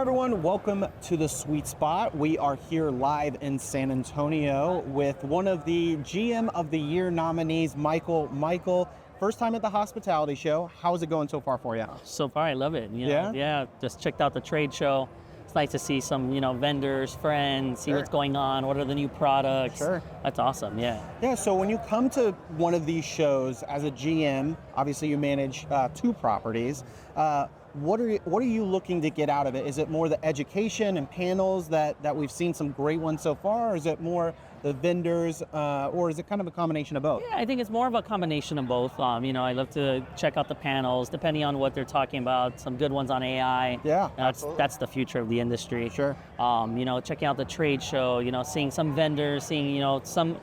everyone, welcome to the Sweet Spot. We are here live in San Antonio with one of the GM of the Year nominees, Mychal. Mychal, first time at the hospitality show. How's it going so far for you? So far, I love it. Yeah. Just checked out the trade show. It's nice to see some, vendors, friends, see what's going on. What are the new products? Sure. That's awesome. Yeah. Yeah. So when you come to one of these shows as a GM, obviously you manage two properties. What are you looking to get out of it? Is it more the education and panels that we've seen some great ones so far, or is it more the vendors, or is it kind of a combination of both? Yeah, I think it's more of a combination of both. I love to check out the panels, depending on what they're talking about. Some good ones on AI. Yeah, that's the future of the industry. Sure. Checking out the trade show. Seeing some vendors, seeing some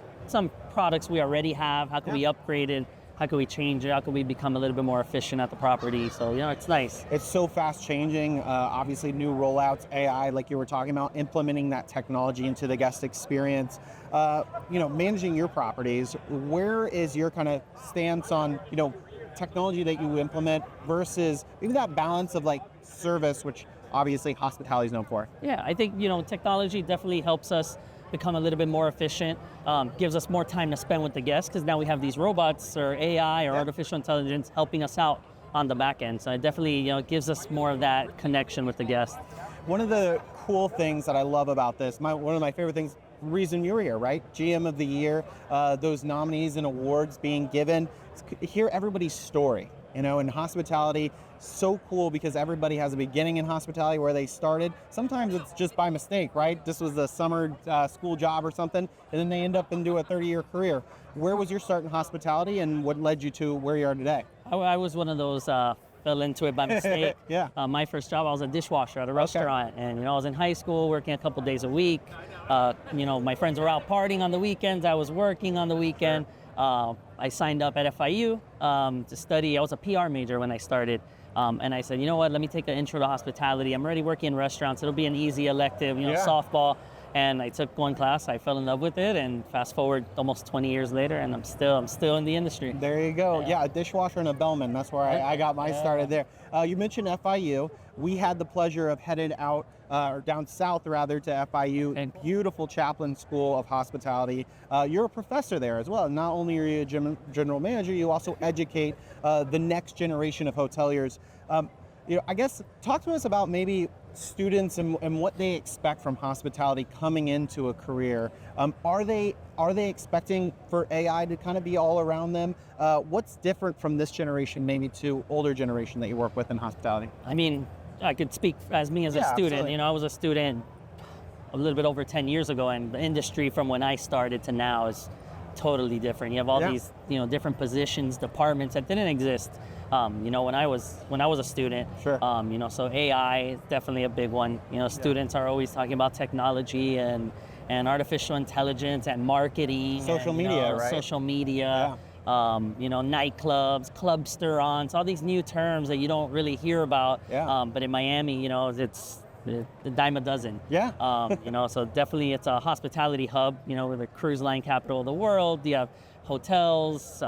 products we already have. How can we upgrade it? How can we change it? How can we become a little bit more efficient at the property? So, it's nice. It's so fast changing. Obviously, new rollouts, AI, like you were talking about, implementing that technology into the guest experience. Managing your properties, where is your kind of stance on, technology that you implement versus maybe that balance of like service, which obviously hospitality is known for? Yeah, I think, technology definitely helps us become a little bit more efficient, gives us more time to spend with the guests because now we have these robots or AI or artificial intelligence helping us out on the back end. So it definitely gives us more of that connection with the guest. One of the cool things that I love about this, one of my favorite things, reason you're here, right? GM of the Year, those nominees and awards being given, hear everybody's story. In hospitality, so cool because everybody has a beginning in hospitality where they started. Sometimes it's just by mistake, right? This was a summer school job or something, and then they end up into a 30-year career. Where was your start in hospitality and what led you to where you are today? I was one of those fell into it by mistake. Yeah. My first job, I was a dishwasher at a restaurant, and I was in high school working a couple days a week. My friends were out partying on the weekends. I was working on the weekend. I signed up at FIU to study. I was a PR major when I started. And I said, you know what, let me take an intro to hospitality. I'm already working in restaurants. It'll be an easy elective, softball. And I took one class, I fell in love with it, and fast forward almost 20 years later, and I'm still in the industry. There you go. Yeah, a dishwasher and a bellman. That's where I got my started there. You mentioned FIU. We had the pleasure of headed out, or down south rather, to FIU, and beautiful Chaplain School of Hospitality. You're a professor there as well. Not only are you a general manager, you also educate the next generation of hoteliers. I guess talk to us about maybe students and what they expect from hospitality coming into a career. Are they expecting for AI to kind of be all around them? What's different from this generation maybe to older generation that you work with in hospitality? I mean, I could speak as me as a student. Absolutely. I was a student a little bit over 10 years ago, and the industry from when I started to now is totally different. You have all these, different positions, departments that didn't exist, when I was a student. Sure. So AI is definitely a big one. Students are always talking about technology and artificial intelligence and marketing. Social media, right? Social media. Yeah. Nightclubs, clubster-ons, all these new terms that you don't really hear about. Yeah. But in Miami, it's the dime a dozen. Yeah. So definitely it's a hospitality hub, we're the cruise line capital of the world. You have hotels,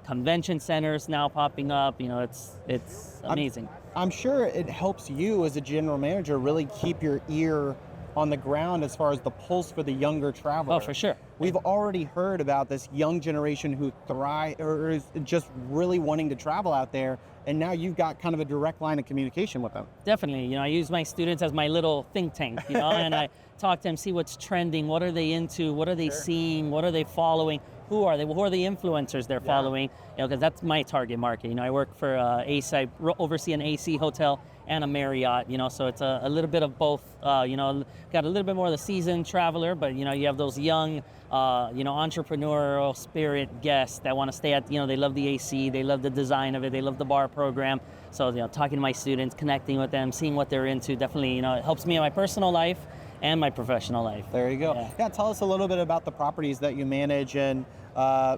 convention centers now popping up. It's amazing. I'm sure it helps you as a general manager really keep your ear on the ground as far as the pulse for the younger traveler. Oh, for sure. We've already heard about this young generation who thrive or is just really wanting to travel out there, and now you've got kind of a direct line of communication with them. Definitely. I use my students as my little think tank, and I talk to them, see what's trending, what are they into, what are they seeing, what are they following, who are they, who are the influencers they're following, because that's my target market. I work for AC, I oversee an AC hotel and a Marriott, so it's a little bit of both, got a little bit more of the seasoned traveler, but you have those young, entrepreneurial spirit guests that want to stay at, they love the AC, they love the design of it, they love the bar program. So, talking to my students, connecting with them, seeing what they're into, definitely, it helps me in my personal life and my professional life. There you go. Yeah, tell us a little bit about the properties that you manage and,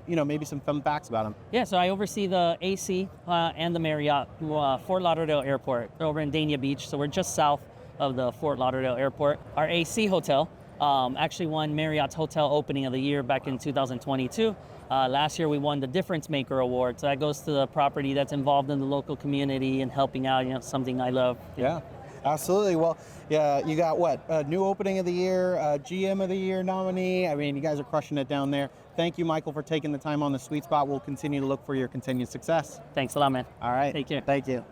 maybe some fun facts about them. Yeah, so I oversee the AC and the Marriott, Fort Lauderdale Airport, over in Dania Beach. So we're just south of the Fort Lauderdale Airport. Our AC hotel actually won Marriott's Hotel Opening of the Year back in 2022. Last year we won the Difference Maker Award. So that goes to the property that's involved in the local community and helping out, something I love. Yeah. Absolutely. Well, yeah, you got what? New opening of the year, GM of the year nominee. I mean, you guys are crushing it down there. Thank you, Mychal, for taking the time on the Sweet Spot. We'll continue to look for your continued success. Thanks a lot, man. All right. Take care. Thank you.